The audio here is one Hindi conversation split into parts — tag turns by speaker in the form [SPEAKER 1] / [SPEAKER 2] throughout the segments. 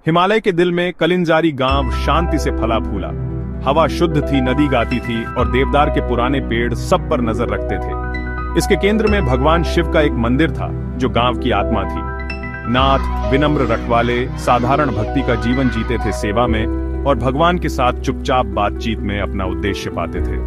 [SPEAKER 1] हिमालय के दिल में कलिंजारी गांव शांति से फला फूला। हवा शुद्ध थी, नदी गाती थी और देवदार के पुराने पेड़ सब पर नजर रखते थे। इसके केंद्र में भगवान शिव का एक मंदिर था जो गांव की आत्मा थी। नाथ विनम्र रखवाले साधारण भक्ति का जीवन जीते थे सेवा में, और भगवान के साथ चुपचाप बातचीत में अपना उद्देश्य पाते थे।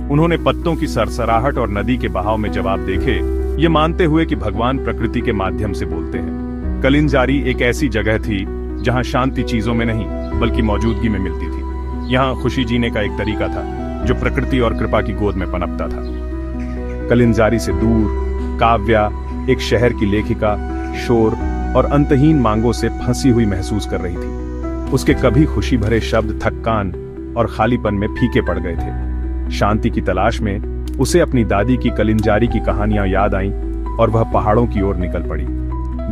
[SPEAKER 1] उन्होंने पत्तों की सरसराहट और नदी के बहाव में जवाब देखे, ये मानते हुए कि भगवान प्रकृति के माध्यम से बोलते हैं। कलिंजारी एक ऐसी जगह थी जहां शांति चीजों में नहीं बल्कि मौजूदगी में मिलती थी। यहाँ खुशी जीने का एक तरीका था जो प्रकृति और कृपा की गोद में पनपता था। कलिंजारी से दूर काव्या एक शहर की लेखिका शोर और अंतहीन मांगों से फंसी हुई महसूस कर रही थी। उसके कभी खुशी भरे शब्द थकान और खालीपन में फीके पड़ गए थे। शांति की तलाश में उसे अपनी दादी की कलिंजारी की कहानियां याद आईं और वह पहाड़ों की ओर निकल पड़ी।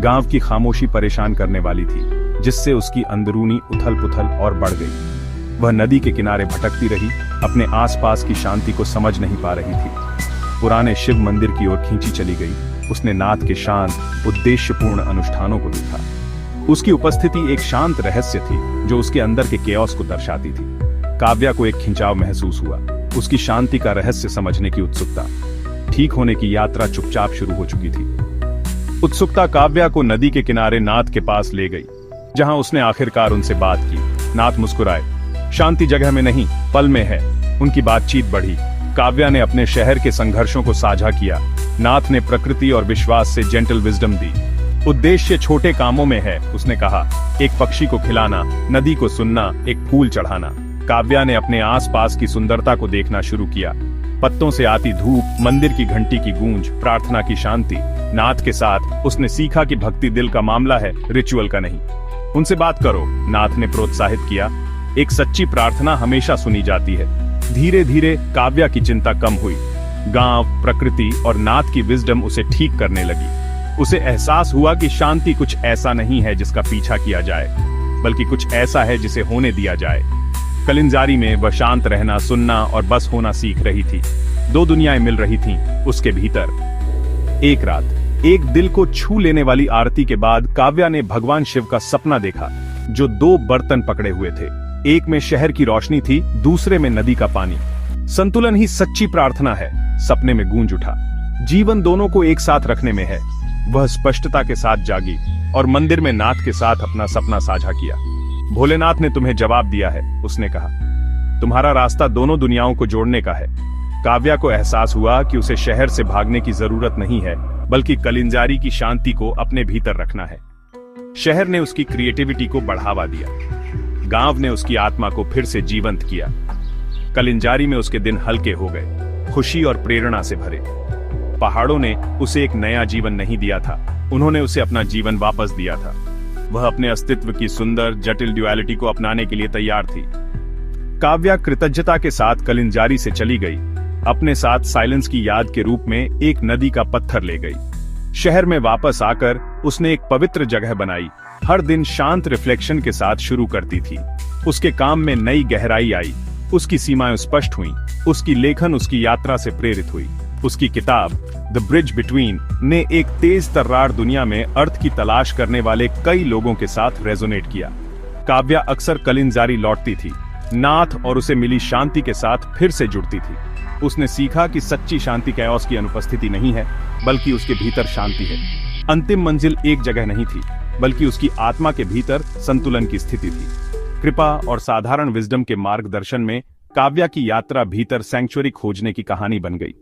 [SPEAKER 1] गांव की खामोशी परेशान करने वाली थी, जिससे उसकी अंदरूनी उथल पुथल और बढ़ गई। वह नदी के किनारे भटकती रही, अपने आसपास की शांति को समझ नहीं पा रही थी। पुराने शिव मंदिर की ओर खींची चली गई। उसने नाथ के शांत उद्देश्यपूर्ण अनुष्ठानों को देखा। उसकी उपस्थिति एक शांत रहस्य थी जो उसके अंदर के केओस को दर्शाती थी। काव्या को एक खिंचाव महसूस हुआ, उसकी शांति का रहस्य समझने की उत्सुकता। ठीक होने की यात्रा चुपचाप शुरू हो चुकी थी। उत्सुकता काव्या को नदी के किनारे नाथ के पास ले गई, जहां उसने आखिरकार उनसे बात की। नाथ मुस्कुराए। शांति जगह में नहीं, पल में है। उनकी बातचीत बढ़ी। काव्या ने अपने शहर के संघर्षों को साझा किया। नाथ ने प्रकृति और विश्वास से जेंटल विजडम दी। उद्देश्य छोटे कामों में है, उसने कहा। एक पक्षी को खिलाना, नदी को सुनना, एक फूल चढ़ाना। काव्या ने अपने आसपास की सुंदरता को देखना शुरू किया। पत्तों से आती धूप, मंदिर की घंटी की गूंज, प्रार्थना की शांति। नाथ के साथ उसने सीखा कि भक्ति दिल का मामला है, रिचुअल का नहीं। उनसे बात करो, नाथ ने प्रोत्साहित किया। एक सच्ची प्रार्थना हमेशा सुनी जाती है। धीरे धीरे काव्या की चिंता कम हुई। गांव, प्रकृति और नाथ की विजडम उसे ठीक करने लगी। उसे एहसास हुआ कि शांति कुछ ऐसा नहीं है जिसका पीछा किया जाए, बल्कि कुछ ऐसा है जिसे होने दिया जाए। कलिंजारी में वह शांत रहना, सुनना और बस होना सीख रही थी। दो दुनियाएं मिल रही थीं उसके भीतर। एक रात एक दिल को छू लेने वाली आरती के बाद काव्या ने भगवान शिव का सपना देखा, जो दो बर्तन पकड़े हुए थे। एक में शहर की रोशनी थी, दूसरे में नदी का पानी। संतुलन ही सच्ची प्रार्थना है, सपने में गूंज उठा। जीवन दोनों को एक साथ रखने में है। वह स्पष्टता के साथ जागी और मंदिर में नाथ के साथ अपना सपना साझा किया। भोलेनाथ ने तुम्हें जवाब दिया है, उसने कहा। तुम्हारा रास्ता दोनों दुनियाओं को जोड़ने का है। काव्या को एहसास हुआ कि उसे शहर से भागने की जरूरत नहीं है, बल्कि कलिंजारी की शांति को अपने भीतर रखना है। शहर ने उसकी क्रिएटिविटी को बढ़ावा दिया। गांव ने उसकी आत्मा को फिर से जीवंत किया। कलिंजारी में उसके दिन हल्के हो गए, खुशी और प्रेरणा से भरे। पहाड़ों ने उसे एक नया जीवन नहीं दिया था, उन्होंने उसे अपना जीवन वापस दिया था। वह अपने अस्तित्व की सुंदर जटिल ड्युअलिटी को अपनाने के लिए तैयार थी। काव्या कृतज्ञता के साथ कलिंजारी से चली गई। अपने साथ साइलेंस की याद के रूप में एक नदी का पत्थर ले गई। शहर में वापस आकर उसने एक पवित्र जगह बनाई। हर दिन शांत रिफ्लेक्शन के साथ शुरू करती थी। उसके काम में नई गहराई आई। उसकी सीमाएं स्पष्ट हुईं। उसकी लेखन उसकी यात्रा से प्रेरित हुई। उसकी किताब द ब्रिज बिटवीन ने एक तेज तर्रार दुनिया में अर्थ की तलाश करने वाले कई लोगों के साथ रेजोनेट किया। काव्या अक्सर कलिंजारी लौटती थी, नाथ और उसे मिली शांति के साथ फिर से जुड़ती थी। उसने सीखा कि सच्ची शांति कैओस की अनुपस्थिति नहीं है, बल्कि उसके भीतर शांति है। अंतिम मंजिल एक जगह नहीं थी, बल्कि उसकी आत्मा के भीतर संतुलन की स्थिति थी। कृपा और साधारण विजडम के मार्गदर्शन में काव्या की यात्रा भीतर सैंक्चुअरी खोजने की कहानी बन गई।